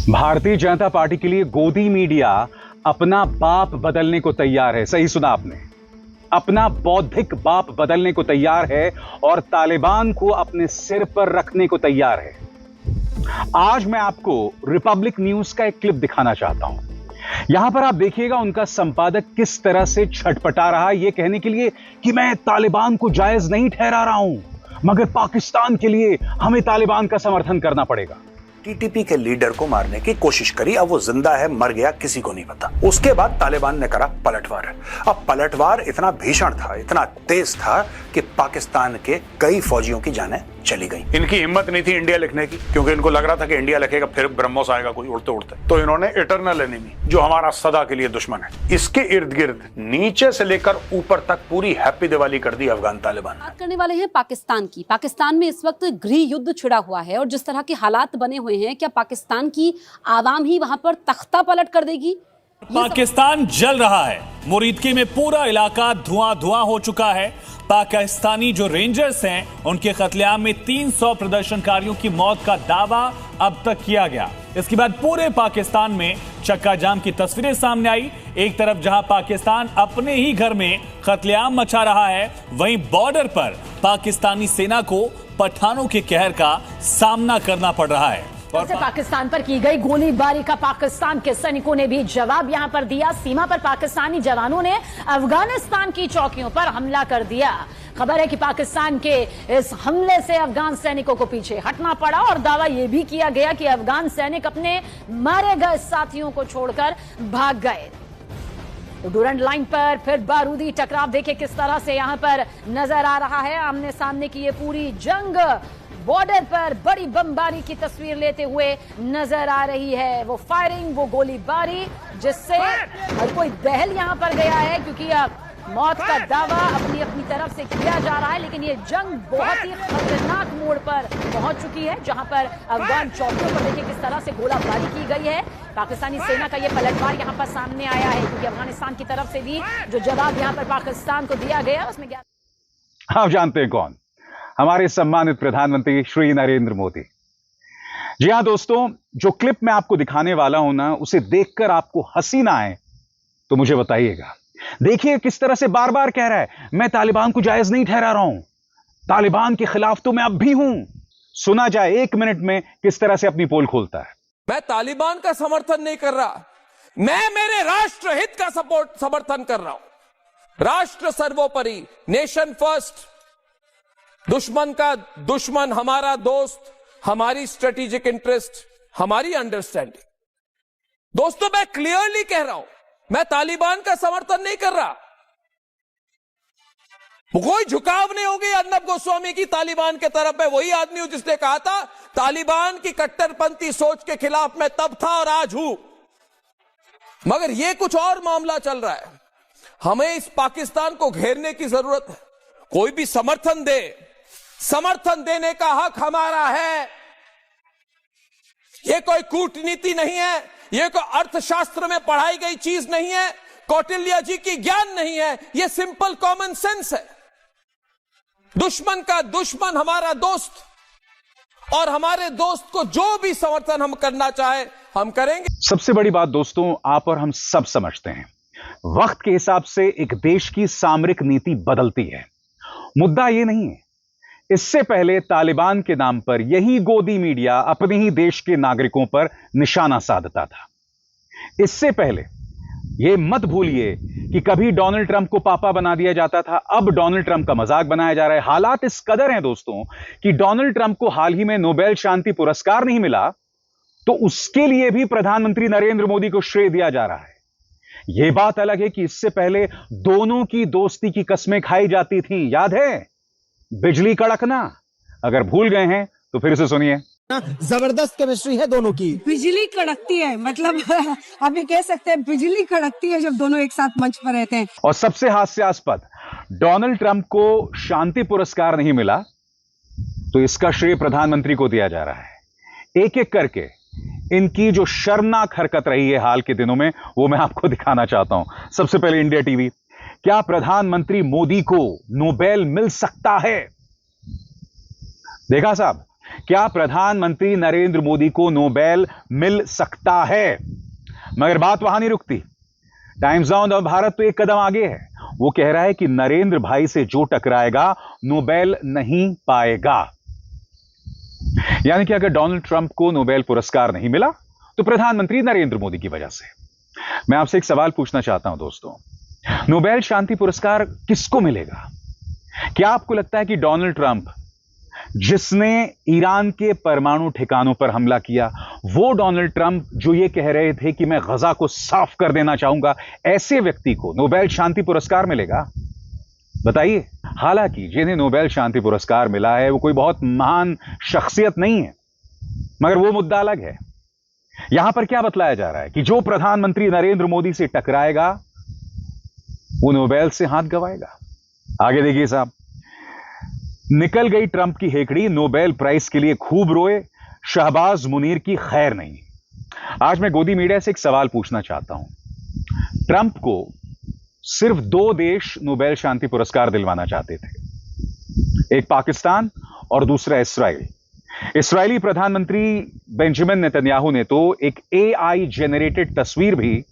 Bharatiya Janata party के लिए गोदी मीडिया अपना बाप बदलने को तैयार है। सही सुना आपने, अपना बौद्धिक बाप बदलने को तैयार है और तालिबान को अपने सिर पर रखने को तैयार है। आज मैं आपको रिपब्लिक न्यूज का एक क्लिप दिखाना चाहता हूं। यहां पर आप देखिएगा उनका संपादक किस तरह से छटपटा रहा है, यह कहने के लिए कि मैं तालिबान को जायज नहीं ठहरा रहा हूं, मगर पाकिस्तान के लिए हमें तालिबान का समर्थन करना पड़ेगा। टीटीपी के लीडर को मारने की कोशिश करी, अब वो जिंदा है मर गया किसी को नहीं पता। उसके बाद तालिबान ने करा पलटवार। अब पलटवार इतना भीषण था, इतना तेज था कि पाकिस्तान के कई फौजियों की जानें चली गई। इनकी हिम्मत नहीं थी इंडिया लिखने की, क्योंकि इनको लग रहा था कि इंडिया लिखेगा फिर ब्रह्मोस आएगा कोई उड़ते उड़ते। तो इन्होंने इटरनल एनिमी, जो हमारा सदा के लिए दुश्मन है, इसके इर्द गिर्द नीचे से लेकर ऊपर तक पूरी हैप्पी दिवाली कर दी अफगान तालिबान। बात करने वाले हैं पाकिस्तान की। पाकिस्तान में इस वक्त गृह युद्ध छिड़ा हुआ है और जिस तरह के हालात बने हुए हैं, क्या पाकिस्तान की आवाम ही वहां पर तख्ता पलट कर देगी? पाकिस्तान जल रहा है। मुरीदकी में पूरा इलाका धुआं धुआं हो चुका है। पाकिस्तानी जो रेंजर्स हैं, उनके कत्लेआम में 300 प्रदर्शनकारियों की मौत का दावा अब तक किया गया। इसके बाद पूरे पाकिस्तान में चक्का जाम की तस्वीरें सामने आई। एक तरफ जहां पाकिस्तान अपने ही घर में कत्लेआम मचा रहा है, वहीं बॉर्डर पर पाकिस्तानी सेना को पठानों के कहर का सामना करना पड़ रहा है। और पाकिस्तान पर की गई गोलीबारी का पाकिस्तान के सैनिकों ने भी जवाब यहां पर दिया। सीमा पर पाकिस्तानी जवानों ने अफगानिस्तान की चौकियों पर हमला कर दिया। खबर है कि पाकिस्तान के इस हमले से अफगान सैनिकों को पीछे हटना पड़ा और दावा यह भी किया गया कि अफगान सैनिक अपने मारे गए साथियों को छोड़कर भाग गए। तो डूरंड लाइन पर फिर बारूदी टकराव देखे किस तरह से यहां पर नजर आ रहा है। आमने सामने की ये पूरी जंग बॉर्डर पर बड़ी बमबारी की तस्वीर लेते हुए नजर आ रही है। वो फायरिंग, वो गोलीबारी, जिससे हर कोई दहल यहां पर गया है, क्योंकि अब मौत का दावा अपनी अपनी तरफ से किया जा रहा है। लेकिन ये जंग बहुत ही खतरनाक मोड़ पर पहुंच चुकी है, जहां पर अफगान चौकियों पर देखिए किस तरह से गोलाबारी की गई है। पाकिस्तानी सेना का ये पलटवार यहां पर सामने आया है, क्योंकि अफगानिस्तान की तरफ से भी जो जवाब यहां पर पाकिस्तान को दिया गया उसमें आप जानते हैं कौन? हमारे सम्मानित प्रधानमंत्री श्री नरेंद्र मोदी। जी हां दोस्तों, जो क्लिप मैं आपको दिखाने वाला हूं ना, उसे देखकर आपको हंसी ना आए तो मुझे बताइएगा। देखिए किस तरह से बार बार कह रहा है, मैं तालिबान को जायज नहीं ठहरा रहा हूं, तालिबान के खिलाफ तो मैं अब भी हूं। सुना जाए 1 मिनट में किस तरह से अपनी पोल खोलता है। मैं तालिबान का समर्थन नहीं कर रहा, मैं मेरे राष्ट्र हित का समर्थन कर रहा हूं। राष्ट्र सर्वोपरि, नेशन फर्स्ट। दुश्मन का दुश्मन हमारा दोस्त, हमारी स्ट्रेटेजिक इंटरेस्ट, हमारी अंडरस्टैंडिंग। दोस्तों, मैं क्लियरली कह रहा हूं, मैं तालिबान का समर्थन नहीं कर रहा। कोई झुकाव नहीं होगी अर्नब गोस्वामी की तालिबान के तरफ। मैं वही आदमी हूं जिसने कहा था तालिबान की कट्टरपंथी सोच के खिलाफ मैं तब था और आज हूं। मगर यह कुछ और मामला चल रहा है। हमें इस पाकिस्तान को घेरने की जरूरत है। कोई भी समर्थन दे, समर्थन देने का हक हमारा है। यह कोई कूटनीति नहीं है, यह कोई अर्थशास्त्र में पढ़ाई गई चीज नहीं है, कौटिल्य जी की ज्ञान नहीं है, यह सिंपल कॉमन सेंस है। दुश्मन का दुश्मन हमारा दोस्त, और हमारे दोस्त को जो भी समर्थन हम करना चाहे हम करेंगे। सबसे बड़ी बात दोस्तों, आप और हम सब समझते हैं, वक्त के हिसाब से एक देश की सामरिक नीति बदलती है। मुद्दा यह नहीं है, इससे पहले तालिबान के नाम पर यही गोदी मीडिया अपने ही देश के नागरिकों पर निशाना साधता था। इससे पहले यह मत भूलिए कि कभी डोनाल्ड ट्रंप को पापा बना दिया जाता था, अब डोनाल्ड ट्रंप का मजाक बनाया जा रहा है। हालात इस कदर हैं दोस्तों कि डोनाल्ड ट्रंप को हाल ही में नोबेल शांति पुरस्कार नहीं मिला, तो उसके लिए भी प्रधानमंत्री नरेंद्र मोदी को श्रेय दिया जा रहा है। यह बात अलग है कि इससे पहले दोनों की दोस्ती की कस्में खाई जाती थी, याद है? बिजली कड़कना। अगर भूल गए हैं तो फिर से सुनिए। जबरदस्त केमिस्ट्री है दोनों की। बिजली कड़कती है, मतलब आप ये कह सकते हैं बिजली कड़कती है जब दोनों एक साथ मंच पर रहते हैं। और सबसे हास्यास्पद, डोनाल्ड ट्रंप को शांति पुरस्कार नहीं मिला तो इसका श्रेय प्रधानमंत्री को दिया जा रहा है। एक एक करके इनकी जो शर्मनाक हरकत रही है हाल के दिनों में, वो मैं आपको दिखाना चाहता हूं। सबसे पहले इंडिया टीवी, क्या प्रधानमंत्री मोदी को नोबेल मिल सकता है? देखा साहब, क्या प्रधानमंत्री नरेंद्र मोदी को नोबेल मिल सकता है? मगर बात वहां नहीं रुकती। टाइम्स नाउ और भारत तो एक कदम आगे है। वो कह रहा है कि नरेंद्र भाई से जो टकराएगा नोबेल नहीं पाएगा। यानी कि अगर डोनाल्ड ट्रंप को नोबेल पुरस्कार नहीं मिला तो प्रधानमंत्री नरेंद्र मोदी की वजह से। मैं आपसे एक सवाल पूछना चाहता हूं दोस्तों, नोबेल शांति पुरस्कार किसको मिलेगा? क्या आपको लगता है कि डोनाल्ड ट्रंप, जिसने ईरान के परमाणु ठिकानों पर हमला किया, वो डोनाल्ड ट्रंप जो ये कह रहे थे कि मैं गजा को साफ कर देना चाहूंगा, ऐसे व्यक्ति को नोबेल शांति पुरस्कार मिलेगा? बताइए। हालांकि जिन्हें नोबेल शांति पुरस्कार मिला है वो कोई बहुत महान शख्सियत नहीं है, मगर वो मुद्दा अलग है। यहां पर क्या बतलाया जा रहा है कि जो प्रधानमंत्री नरेंद्र मोदी से टकराएगा वो नोबेल से हाथ गंवाएगा। आगे देखिए साहब, निकल गई ट्रंप की हेकड़ी, नोबेल प्राइज के लिए खूब रोए, शहबाज मुनीर की खैर नहीं। आज मैं गोदी मीडिया से एक सवाल पूछना चाहता हूं। ट्रंप को सिर्फ 2 देश नोबेल शांति पुरस्कार दिलवाना चाहते थे, एक पाकिस्तान और दूसरा इस्राइल। इस्राइली प्रधानमंत्री बेंजामिन नेतन्याहू ने तो एक AI जेनरेटेड तस्वीर भी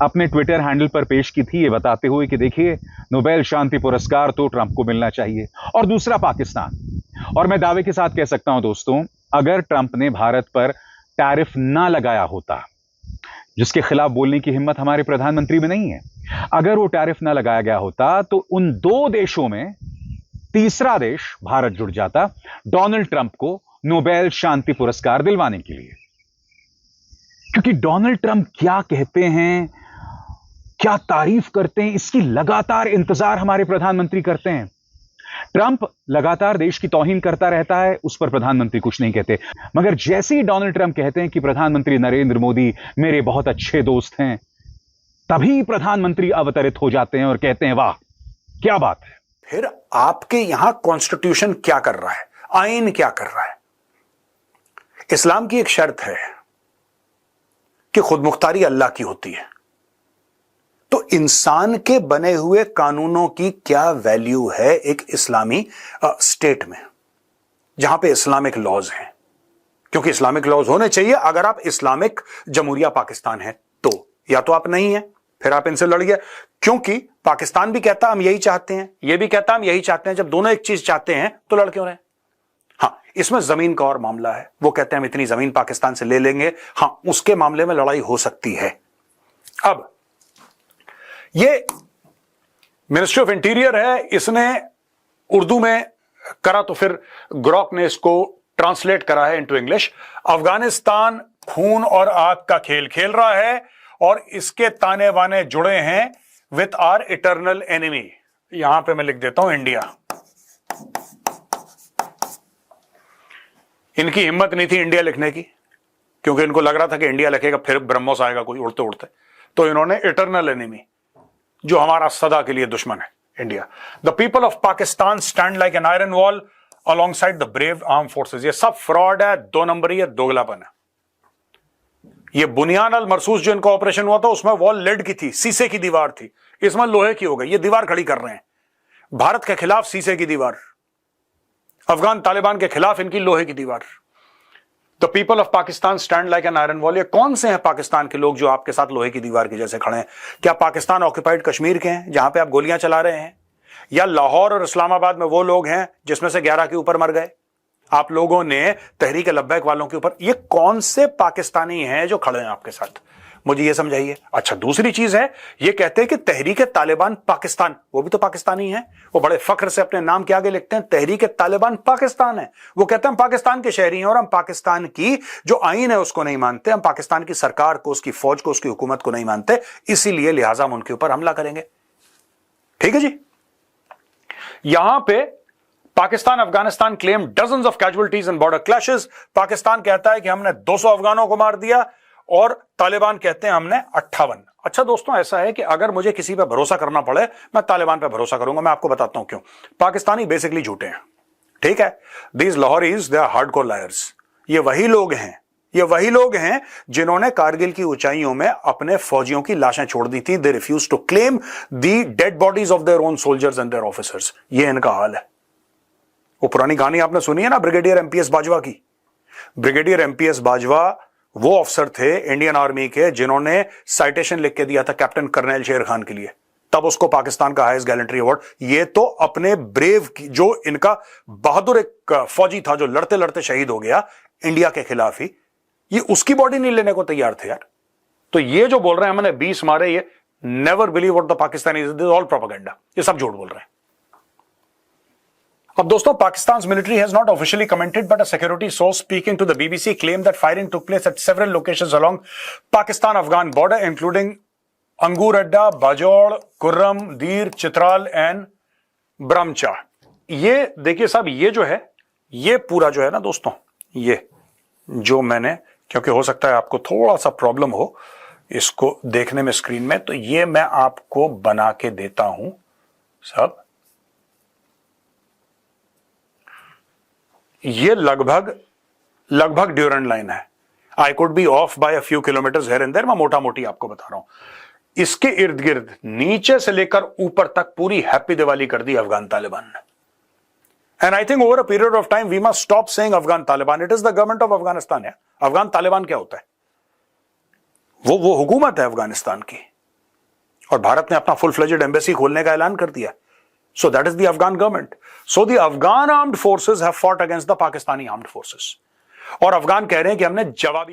अपने ट्विटर हैंडल पर पेश की थी, ये बताते हुए कि देखिए नोबेल शांति पुरस्कार तो ट्रंप को मिलना चाहिए। और दूसरा पाकिस्तान। और मैं दावे के साथ कह सकता हूं दोस्तों, अगर ट्रंप ने भारत पर टैरिफ ना लगाया होता, जिसके खिलाफ बोलने की हिम्मत हमारे प्रधानमंत्री में नहीं है, अगर वो टैरिफ ना लगाया गया होता तो उन 2 देशों में तीसरा देश भारत जुड़ जाता डोनाल्ड ट्रंप को नोबेल शांति पुरस्कार दिलवाने के लिए। क्योंकि डोनाल्ड ट्रंप क्या कहते हैं, क्या तारीफ करते हैं, इसकी लगातार इंतजार हमारे प्रधानमंत्री करते हैं। ट्रंप लगातार देश की तौहीन करता रहता है, उस पर प्रधानमंत्री कुछ नहीं कहते। मगर जैसे ही डोनाल्ड ट्रंप कहते हैं कि प्रधानमंत्री नरेंद्र मोदी मेरे बहुत अच्छे दोस्त हैं, तभी प्रधानमंत्री अवतरित हो जाते हैं और कहते हैं वाह क्या बात है। फिर आपके यहां कॉन्स्टिट्यूशन क्या कर रहा है, आईन क्या कर रहा है? इस्लाम की एक शर्त है कि खुद मुख्तारी अल्लाह की होती है। तो इंसान के बने हुए कानूनों की क्या वैल्यू है एक इस्लामी स्टेट में, जहां पे इस्लामिक लॉज हैं? क्योंकि इस्लामिक लॉज होने चाहिए। अगर आप इस्लामिक जमहूरिया पाकिस्तान है तो, या तो आप नहीं है, फिर आप इनसे लड़ गए। क्योंकि पाकिस्तान भी कहता हम यही चाहते हैं, ये भी कहता हम यही चाहते हैं। जब दोनों एक चीज चाहते हैं तो लड़ क्यों रहे? हाँ, इसमें जमीन का और मामला है। वो कहते हैं हम इतनी जमीन पाकिस्तान से ले लेंगे, हाँ उसके मामले में लड़ाई हो सकती है। अब ये मिनिस्ट्री ऑफ इंटीरियर है, इसने उर्दू में करा तो फिर ग्रॉक ने इसको ट्रांसलेट करा है इनटू इंग्लिश। अफगानिस्तान खून और आग का खेल खेल रहा है और इसके ताने बाने जुड़े हैं विथ आवर इटर्नल एनिमी। यहां पे मैं लिख देता हूं इंडिया। इनकी हिम्मत नहीं थी इंडिया लिखने की, क्योंकि इनको लग रहा था कि इंडिया लिखेगा फिर ब्रह्मोस आएगा कोई उड़ते उड़ते। तो इन्होंने इटर्नल एनिमी, जो हमारा सदा के लिए दुश्मन है, India. The people of Pakistan stand like an iron wall alongside the brave arm forces. ये सब फ्रॉड है, 2 नंबरी है, दोगलापन है। ये बुनियान अल मरसूस जो इनका ऑपरेशन हुआ था उसमें वॉल लेड की थी, शीशे की दीवार थी, इसमें लोहे की हो गई। ये दीवार खड़ी कर रहे हैं भारत के खिलाफ, शीशे की दीवार। अफगान तालिबान के खिलाफ इनकी लोहे की दीवार। The people of Pakistan stand like an iron wall. ये कौन से हैं पाकिस्तान के लोग जो आपके साथ लोहे की दीवार की जैसे खड़े हैं? क्या पाकिस्तान ऑक्यूपाइड कश्मीर के हैं जहां पे आप गोलियां चला रहे हैं? या लाहौर और इस्लामाबाद में वो लोग हैं जिसमें से 11 के ऊपर मर गए आप लोगों ने तहरीक लब्बैक वालों के ऊपर? ये कौन से पाकिस्तानी हैं जो खड़े हैं आपके साथ? मुझे ये समझाइए। अच्छा, दूसरी चीज है, ये कहते हैं कि तहरीक तालिबान पाकिस्तान, वो भी तो पाकिस्तानी है। वो बड़े फख्र से अपने नाम के आगे लिखते हैं तहरीक तालिबान पाकिस्तान है। वो कहते हैं हम पाकिस्तान के शहरी हैं और हम पाकिस्तान की जो आईन है उसको नहीं मानते, हम पाकिस्तान की सरकार को, उसकी फौज को, उसकी हुकूमत को नहीं मानते, इसीलिए लिहाजा हम उनके ऊपर हमला करेंगे। ठीक है जी। यहां पे Pakistan Afghanistan claim dozens of casualties in border clashes. Pakistan कहता है कि हमने 200 अफगानों को मार दिया और तालिबान कहते हैं हमने 58। अच्छा दोस्तों, ऐसा है कि अगर मुझे किसी पे भरोसा करना पड़े मैं तालिबान पे भरोसा करूंगा। मैं आपको बताता हूं क्यों। पाकिस्तानी बेसिकली झूठे हैं, ठीक है। These Lahoris they are hardcore liars. ये वही लोग हैं जिन्होंने कारगिल की ऊंचाइयों में अपने फौजियों की लाशें छोड़ दी थी। They refuse to claim the dead bodies of their own soldiers and their officers. ये इनका हाल है। वो पुरानी कहानी आपने सुनी है ना ब्रिगेडियर MPS बाजवा की, ब्रिगेडियर एमपीएस बाजवा वो अफसर थे इंडियन आर्मी के जिन्होंने साइटेशन लिख के दिया था कैप्टन कर्नल शेर खान के लिए, तब उसको पाकिस्तान का हाईएस्ट गैलेंट्री अवार्ड। ये तो अपने ब्रेव की, जो इनका बहादुर एक फौजी था जो लड़ते लड़ते शहीद हो गया इंडिया के खिलाफ ही, ये उसकी बॉडी नहीं लेने को तैयार थे यार। तो ये जो बोल रहे हैं हमने 20 मारे, ये never believe what the Pakistani, this all propaganda, ये सब झूठ बोल रहे हैं। अब दोस्तों, Pakistan's military has not officially commented, but a security source speaking to the BBC claimed that firing took place at several locations along Pakistan-Afghan border, including Angur Adda, Bajor, Kurram, Dir, Chitral and Bramcha. ये देखिए साहब, ये जो है, ये पूरा जो है ना दोस्तों, ये जो मैंने, क्योंकि हो सकता है आपको थोड़ा सा प्रॉब्लम हो इसको देखने में स्क्रीन में, तो ये मैं आपको बना के देता हूं सब। ये लगभग ड्यूरेंट लाइन है। I could be off by a few kilometres here and there, मैं मोटा मोटी आपको बता रहा हूं। इसके इर्द गिर्द नीचे से लेकर ऊपर तक पूरी हैप्पी दिवाली कर दी अफगान तालिबान ने। And I think over a period of time we must stop saying Afghan Taliban, it is the government of Afghanistan. है अफगान तालिबान क्या होता है? वो हुकूमत है अफगानिस्तान की, और भारत ने अपना फुल फ्लेजेड एम्बेसी खोलने का ऐलान कर दिया। So that is the Afghan government. So the Afghan armed forces have fought against the Pakistani armed forces. और अफगान कह रहे हैं कि हमने जवाबी